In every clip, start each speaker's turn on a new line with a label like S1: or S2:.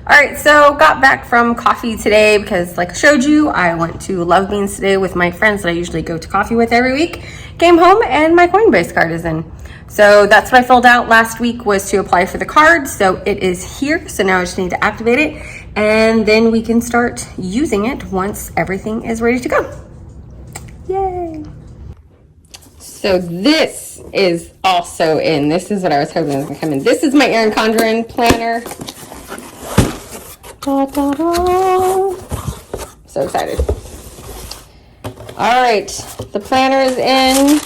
S1: All right, so got back from coffee today because like I showed you, I went to Love Beans today with my friends that I usually go to coffee with every week. Came home and my Coinbase card is in. So that's what I filled out last week, was to apply for the card. So it is here. So now I just need to activate it and then we can start using it once everything is ready to go. Yay. So this is also in. This is what I was hoping was gonna come in. This is my Erin Condren planner. Da, da, da. So excited. All right, the planner is in.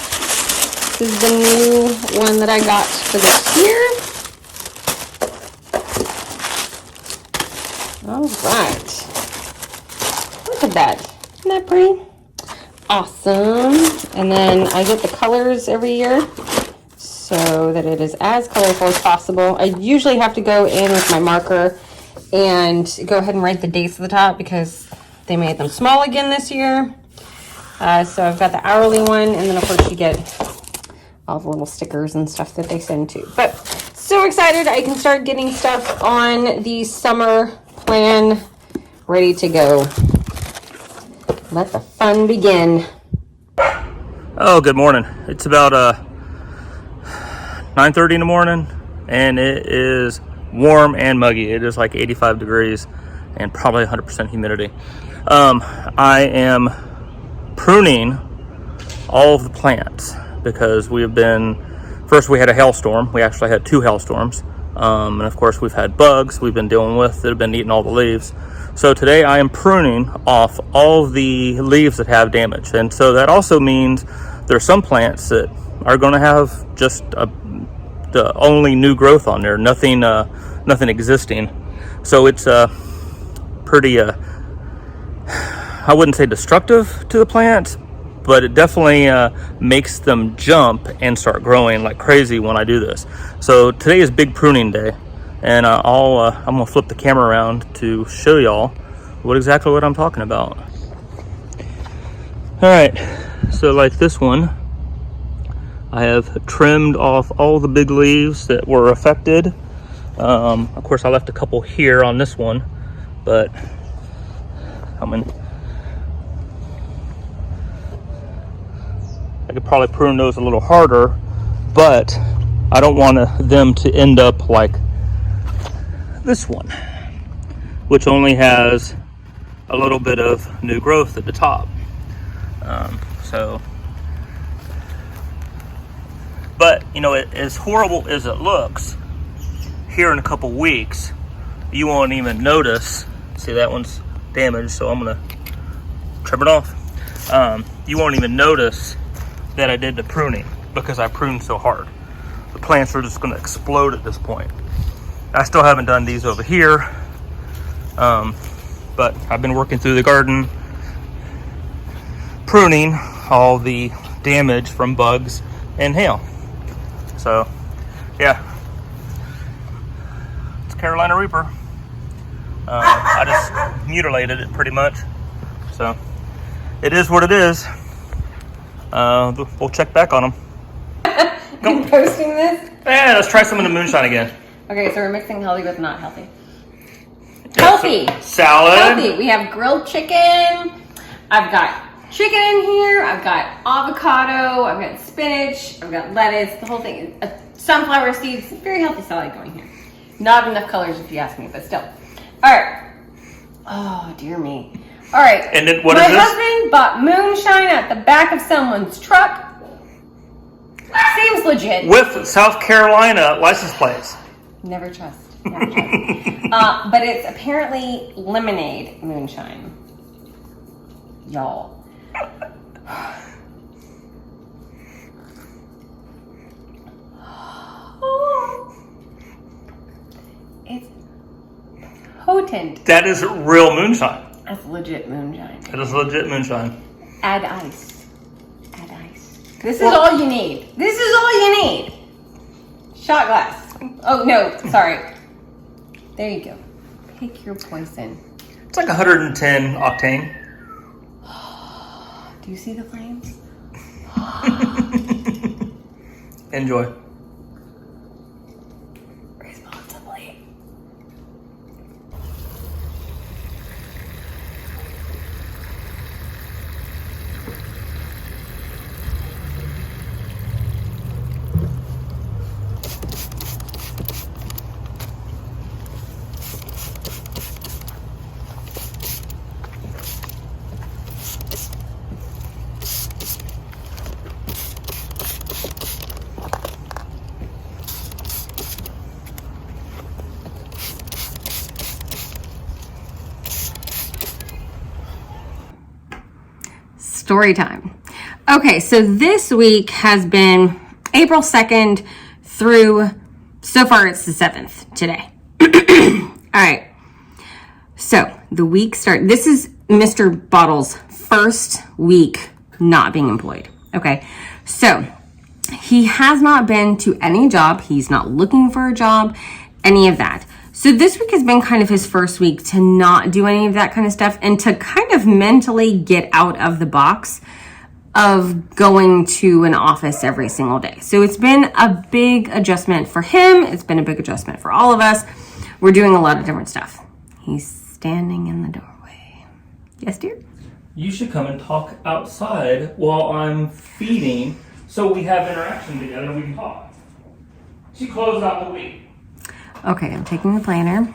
S1: This is the new one that I got for this year. All right. Look at that. Isn't that pretty? Awesome. And then I get the colors every year so that it is as colorful as possible. I usually have to go in with my marker and go ahead and write the dates at the top because they made them small again this year. So I've got the hourly one, and then of course you get all the little stickers and stuff that they send too. But so excited I can start getting stuff on the summer plan ready to go. Let the fun begin.
S2: Oh, good morning. It's about 9:30 in the morning, and it is warm and muggy. It is like 85 degrees and probably 100% humidity. I am pruning all of the plants because we have been, first we had a hailstorm. We actually had 2 hailstorms. And of course we've had bugs we've been dealing with that have been eating all the leaves. So today I am pruning off all of the leaves that have damage. And so that also means there are some plants that are going to have just the only new growth on there, nothing existing. So it's pretty, I wouldn't say destructive to the plants, but it definitely makes them jump and start growing like crazy when I do this. So today is big pruning day. And I'm gonna flip the camera around to show y'all what I'm talking about. All right, so like this one, I have trimmed off all the big leaves that were affected. Of course, I left a couple here on this one, but I could probably prune those a little harder, but I don't want them to end up like this one, which only has a little bit of new growth at the top. But you know, as horrible as it looks, here in a couple weeks, you won't even notice. See, that one's damaged, so I'm gonna trim it off. You won't even notice that I did the pruning because I pruned so hard. The plants are just gonna explode at this point. I still haven't done these over here, but I've been working through the garden, pruning all the damage from bugs and hail. So, yeah, it's Carolina Reaper. I just mutilated it pretty much. So, it is what it is. We'll check back on them.
S1: I'm posting this?
S2: Yeah, let's try some of the moonshine again.
S1: Okay, so we're mixing healthy with not healthy. Healthy.
S2: Salad.
S1: Healthy. We have grilled chicken. I've got chicken in here. I've got avocado. I've got spinach. I've got lettuce. The whole thing. Sunflower seeds. Very healthy salad going here. Not enough colors if you ask me, but still. All right. Oh, dear me. All right.
S2: And then what is this?
S1: My husband bought moonshine at the back of someone's truck. Seems legit.
S2: With South Carolina license plates.
S1: Never trust. Never trust. But it's apparently lemonade moonshine. Y'all. It's potent.
S2: That is real moonshine.
S1: That's legit moonshine.
S2: That is legit moonshine.
S1: Add ice. Add ice. This is all you need. This is all you need. Shot glass. Oh, no. Sorry. There you go. Pick your poison.
S2: It's like 110 octane.
S1: Do you see the flames?
S2: Enjoy.
S1: Responsibly. story time. Okay, so this week has been April 2nd through, so far it's the 7th today. All right, so the week this is Mr. Bottle's first week not being employed. Okay, so he has not been to any job. He's not looking for a job, any of that. So this week has been kind of his first week to not do any of that kind of stuff and to kind of mentally get out of the box of going to an office every single day. So it's been a big adjustment for him. It's been a big adjustment for all of us. We're doing a lot of different stuff. He's standing in the doorway. Yes, dear?
S2: You should come and talk outside while I'm feeding so we have interaction together and we can talk. She closed out the week. Okay,
S1: I'm taking the planner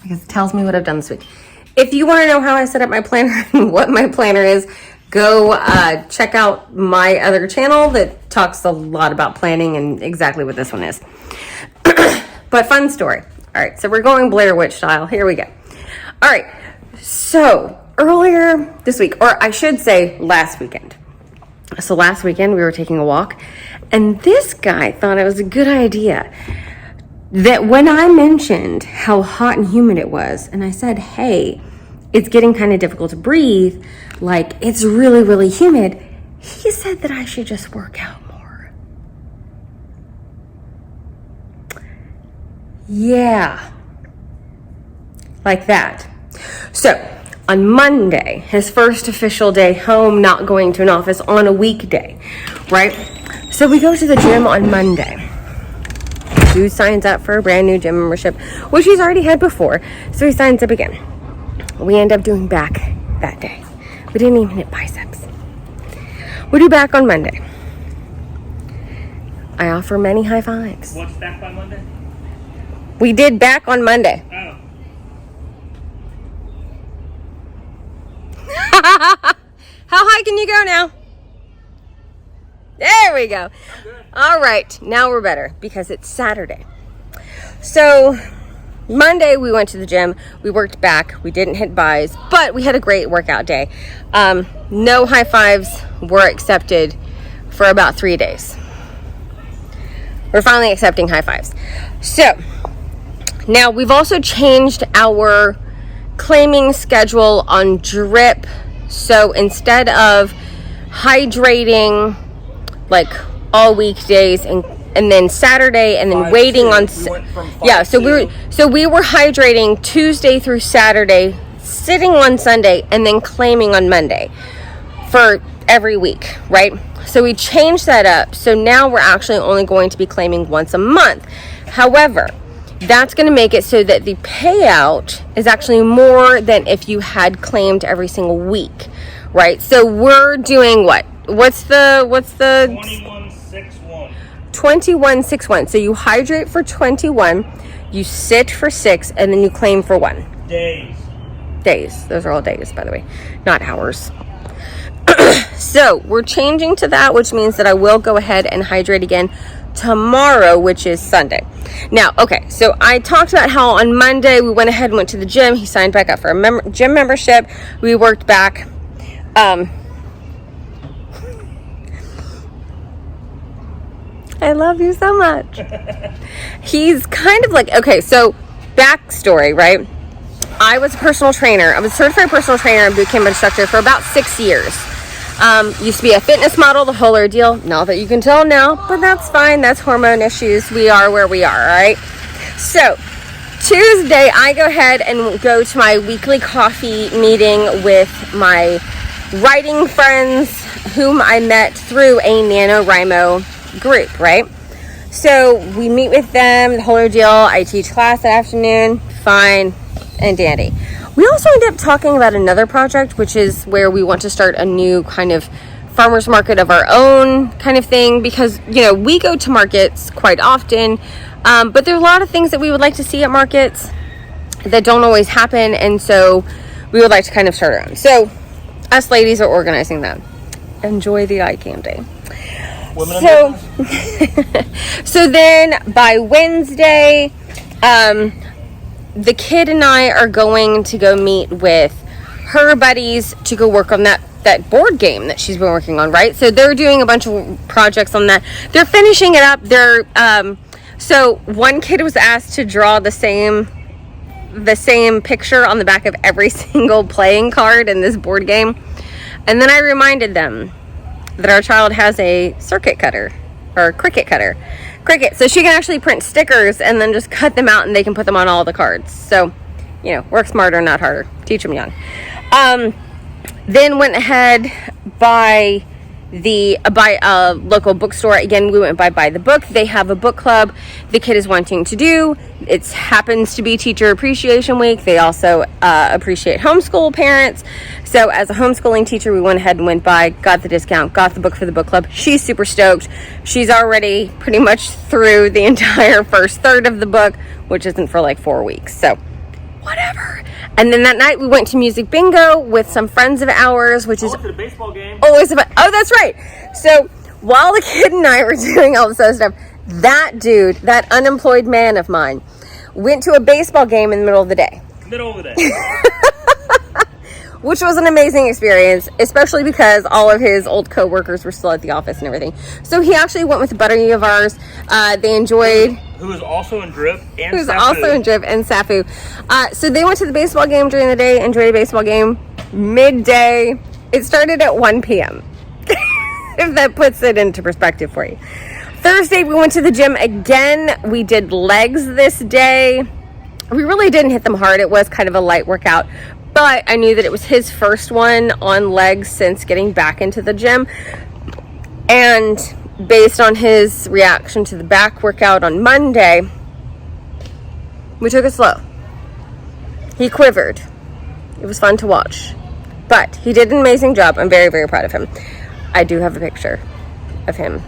S1: because it tells me what I've done this week. If you want to know how I set up my planner and what my planner is, go check out my other channel that talks a lot about planning and exactly what this one is. But fun story. All right, so we're going Blair Witch style. Here we go. All right, so earlier this week, or I should say last weekend. So last weekend we were taking a walk and this guy thought it was a good idea that when I mentioned how hot and humid it was, and I said, hey, it's getting kind of difficult to breathe, like it's really, really humid, he said that I should just work out more. Yeah, like that. So on Monday, his first official day home, not going to an office on a weekday, right? So we go to the gym on Monday. Dude signs up for a brand new gym membership, which he's already had before. So he signs up again. We end up doing back that day. We didn't even hit biceps. We do back on Monday. I offer many high fives.
S2: What's back on Monday?
S1: We did back on Monday.
S2: Oh.
S1: How high can you go now? There we go. All right, now we're better because it's Saturday. So Monday we went to the gym, we worked back, we didn't hit buys, but we had a great workout day. No high fives were accepted for about 3 days. We're finally accepting high fives. So now we've also changed our claiming schedule on drip. So instead of hydrating like all weekdays and then Saturday and then waiting on so we were hydrating Tuesday through Saturday, sitting on Sunday, and then claiming on Monday for every week, right? So we changed that up. So now we're actually only going to be claiming once a month. However, that's going to make it so that the payout is actually more than if you had claimed every single week, right? So we're doing what? What's the
S2: 2161.
S1: 2161. So you hydrate for 21, you sit for 6, and then you claim for 1. Days. Those are all days, by the way, not hours. So we're changing to that, which means that I will go ahead and hydrate again tomorrow, which is Sunday. Now, okay, so I talked about how on Monday we went ahead and went to the gym. He signed back up for a gym membership. We worked back. I love you so much. He's kind of like, okay, so backstory, right? I was a personal trainer. I was a certified personal trainer and bootcamp instructor for about 6 years. Used to be a fitness model, the whole ordeal. Not that you can tell now, but that's fine. That's hormone issues. We are where we are, all right? So Tuesday, I go ahead and go to my weekly coffee meeting with my writing friends whom I met through a NaNoWriMo group, right? So we meet with them, the whole ordeal. I teach class that afternoon, fine and dandy. We also end up talking about another project, which is where we want to start a new kind of farmers market of our own kind of thing, because, you know, we go to markets quite often, but there are a lot of things that we would like to see at markets that don't always happen, and so we would like to kind of start our own. So us ladies are organizing that. Enjoy the eye candy. So, so then by Wednesday, the kid and I are going to go meet with her buddies to go work on that that board game that she's been working on, right? So they're doing a bunch of projects on that. They're finishing it up. They're so one kid was asked to draw the same picture on the back of every single playing card in this board game. And then I reminded them that our child has a cricket cutter. So she can actually print stickers and then just cut them out and they can put them on all the cards. So, you know, work smarter, not harder. Teach them young. Then went ahead by a local bookstore. Again, we went by the book. They have a book club the kid is wanting to do. It happens to be Teacher Appreciation Week. They also appreciate homeschool parents. So as a homeschooling teacher, we went ahead and went by, got the discount, got the book for the book club. She's super stoked. She's already pretty much through the entire first third of the book, which isn't for like 4 weeks. So whatever. And then that night we went to music bingo with some friends of ours, which is
S2: the baseball game.
S1: Always about, oh, that's right. So while the kid and I were doing all this other stuff, that dude, that unemployed man of mine, went to a baseball game in the middle of the day. Which was an amazing experience, especially because all of his old co-workers were still at the office and everything. So he actually went with a buddy of ours. They enjoyed...
S2: Who was also in Drip and
S1: Safu. So they went to the baseball game during the day, enjoyed a baseball game midday. It started at 1 p.m. if that puts it into perspective for you. Thursday, we went to the gym again. We did legs this day. We really didn't hit them hard. It was kind of a light workout. But I knew that it was his first one on legs since getting back into the gym. And based on his reaction to the back workout on Monday, we took it slow. He quivered. It was fun to watch. But he did an amazing job. I'm very, very proud of him. I do have a picture of him.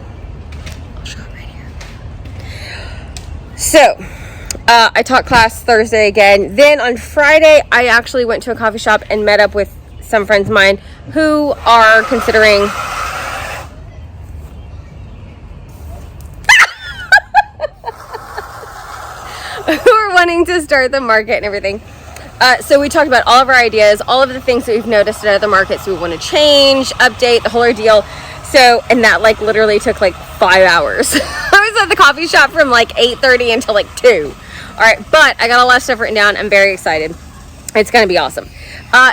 S1: I'll show it right here. So, I taught class Thursday again. Then on Friday, I actually went to a coffee shop and met up with some friends of mine who are considering... who are wanting to start the market and everything. So we talked about all of our ideas, all of the things that we've noticed at other markets we want to change, update, the whole ordeal. So, and that like literally took like 5 hours. I was at the coffee shop from like 8:30 until like 2. All right, but I got a lot of stuff written down. I'm very excited. It's going to be awesome.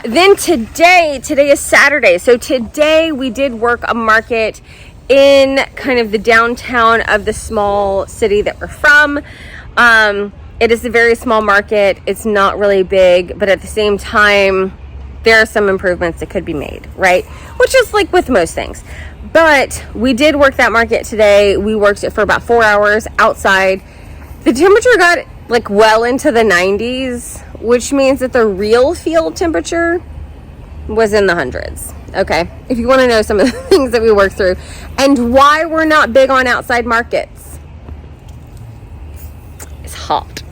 S1: Then today is Saturday. So today we did work a market in kind of the downtown of the small city that we're from. It is a very small market. It's not really big, but at the same time, there are some improvements that could be made, right? Which is like with most things. But we did work that market today. We worked it for about 4 hours outside. The temperature got like well into the 90s, which means that the real field temperature was in the hundreds. Okay, if you want to know some of the things that we worked through and why we're not big on outside markets, it's hot.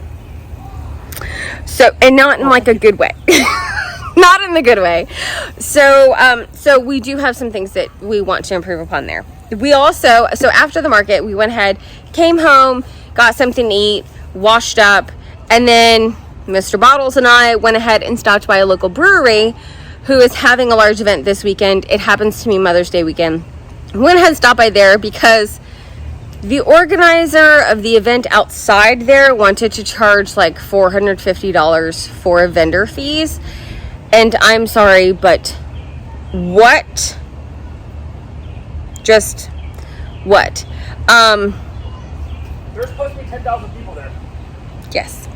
S1: So, and not in like a good way. Not in the good way. So we do have some things that we want to improve upon there. We also, so after the market, we went ahead, came home, got something to eat, washed up, and then Mr. Bottles and I went ahead and stopped by a local brewery who is having a large event this weekend. It happens to be Mother's Day weekend. We went ahead and stopped by there because the organizer of the event outside there wanted to charge like $450 for vendor fees. And I'm sorry, but what? Just what?
S2: There's supposed to be 10,000 people there.
S1: Yes.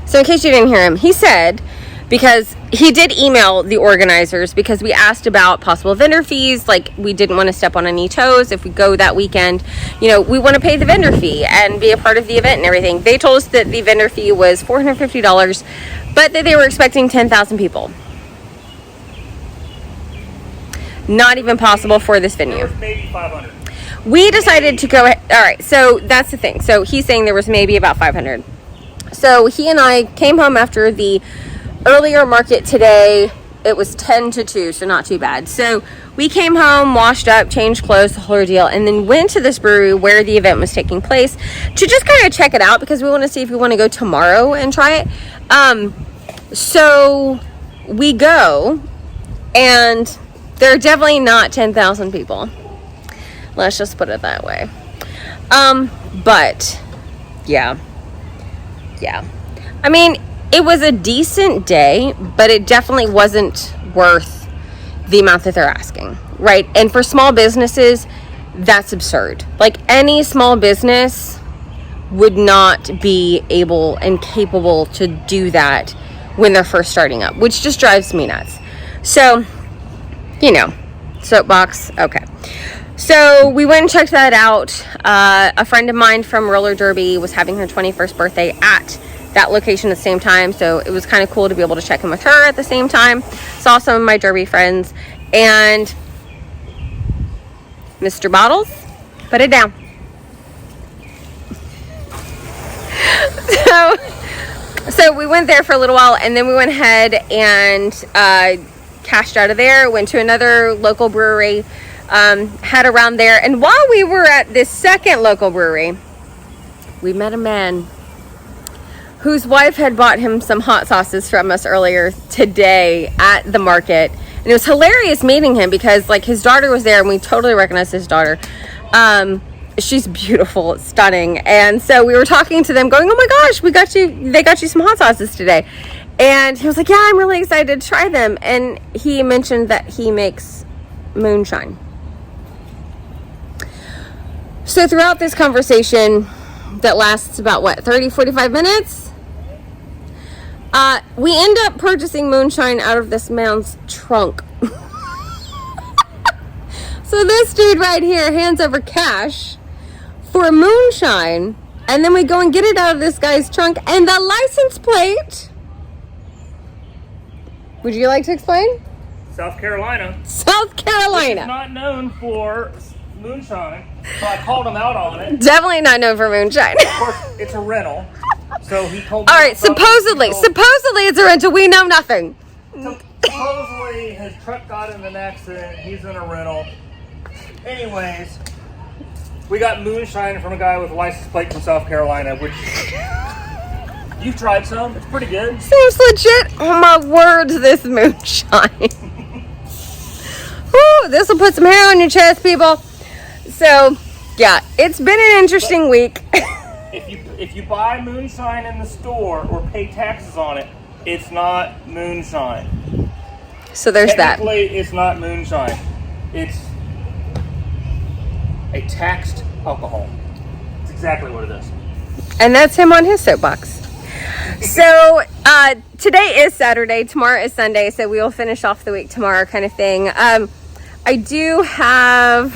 S1: So in case you didn't hear him, he said, because he did email the organizers because we asked about possible vendor fees. Like, we didn't want to step on any toes if we go that weekend. You know, we want to pay the vendor fee and be a part of the event and everything. They told us that the vendor fee was $450, but that they were expecting 10,000 people. Not even possible for this venue.
S2: There was maybe 500.
S1: We decided to go ahead. All right, so that's the thing. So he's saying there was maybe about 500. So he and I came home after the earlier market today. It was 10 to 2, so not too bad. So we came home, washed up, changed clothes, the whole ordeal, and then went to this brewery where the event was taking place to just kind of check it out because we want to see if we want to go tomorrow and try it. So we go, and There are definitely not 10,000 people. Let's just put it that way. But yeah. I mean, it was a decent day, but it definitely wasn't worth the amount that they're asking, right? And for small businesses, that's absurd. Like, any small business would not be able and capable to do that when they're first starting up, which just drives me nuts. So, you know, soapbox, okay. So we went and checked that out. A friend of mine from roller derby was having her 21st birthday at that location at the same time, so it was kind of cool to be able to check in with her at the same time. Saw some of my derby friends, and Mr. Bottles, put it down. So we went there for a little while, and then we went ahead and cashed out of there, went to another local brewery, had around there. And while we were at this second local brewery, we met a man whose wife had bought him some hot sauces from us earlier today at the market. And it was hilarious meeting him because, like, his daughter was there, and we totally recognized his daughter. She's beautiful, stunning. And so we were talking to them going, oh my gosh, they got you some hot sauces today. And he was like, yeah, I'm really excited to try them. And he mentioned that he makes moonshine. So throughout this conversation that lasts about 30-45 minutes, we end up purchasing moonshine out of this man's trunk. So this dude right here hands over cash for moonshine, and then we go and get it out of this guy's trunk, and the license plate, would you like to explain?
S2: South Carolina.
S1: South Carolina.
S2: It's not known for moonshine, so I called him out on it.
S1: Definitely not known for moonshine.
S2: Of course, it's a rental, so he told me.
S1: All right, supposedly it's a rental. We know nothing.
S2: Supposedly his truck got in an accident. He's in a rental. Anyways, we got moonshine from a guy with a license plate from South Carolina, which you've tried some. It's pretty good.
S1: Seems legit. Oh my word, this moonshine. Woo, this will put some hair on your chest, people. So, yeah, it's been an interesting week.
S2: If you buy moonshine in the store or pay taxes on it, it's not moonshine.
S1: So there's that.
S2: Technically, it's not moonshine. It's a taxed alcohol. It's exactly what it is.
S1: And that's him on his soapbox. So today is Saturday, tomorrow is Sunday, so we will finish off the week tomorrow, kind of thing. I do have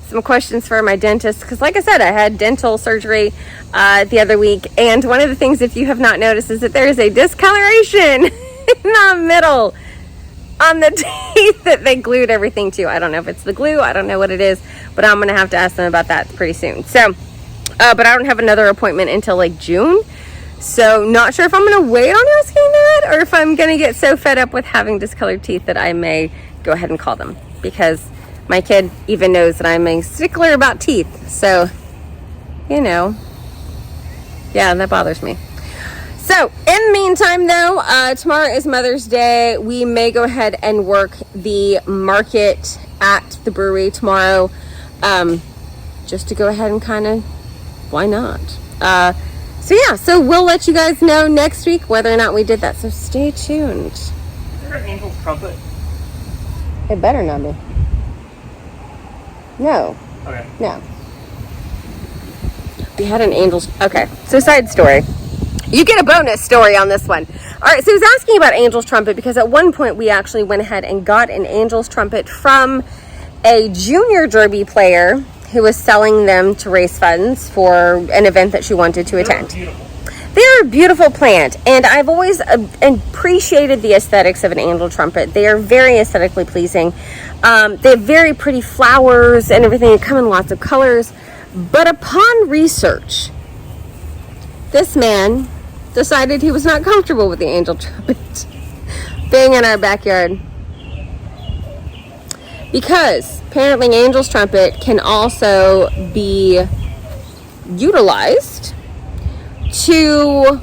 S1: some questions for my dentist because, like I said, I had dental surgery the other week, and one of the things, if you have not noticed, is that there is a discoloration in the middle on the teeth that they glued everything to. I don't know if it's the glue, I don't know what it is, but I'm gonna have to ask them about that pretty soon. So but I don't have another appointment until like June, so not sure if I'm gonna wait on asking that or if I'm gonna get so fed up with having discolored teeth that I may go ahead and call them, because my kid even knows that I'm a stickler about teeth. So, you know, yeah, that bothers me. So, in the meantime, though, tomorrow is Mother's Day. We may go ahead and work the market at the brewery tomorrow, just to go ahead and kind of, why not? So, yeah, so we'll let you guys know next week whether or not we did that. So, stay tuned.
S2: Is there an angel's trumpet?
S1: It better not be. No.
S2: Okay.
S1: No. We had an angel's... Okay, so side story. You get a bonus story on this one. All right, so he was asking about angel's trumpet because at one point we actually went ahead and got an angel's trumpet from a junior derby player who was selling them to raise funds for an event that she wanted to attend. They're a beautiful plant, and I've always appreciated the aesthetics of an angel trumpet. They are very aesthetically pleasing. They have very pretty flowers and everything. They come in lots of colors. But upon research, this man decided he was not comfortable with the angel trumpet being in our backyard, because apparently angel's trumpet can also be utilized to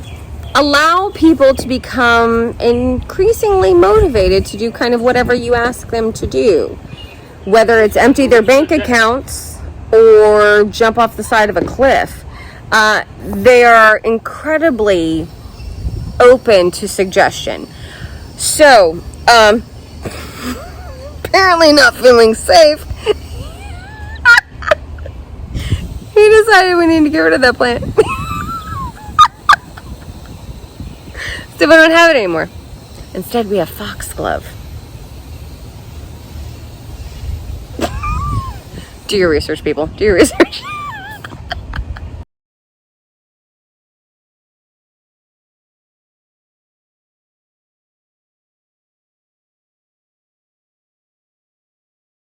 S1: allow people to become increasingly motivated to do kind of whatever you ask them to do. Whether it's empty their bank accounts or jump off the side of a cliff. They are incredibly open to suggestion. So, apparently not feeling safe, he decided we need to get rid of that plant. So we don't have it anymore. Instead, we have foxglove. Do your research, people. Do your research.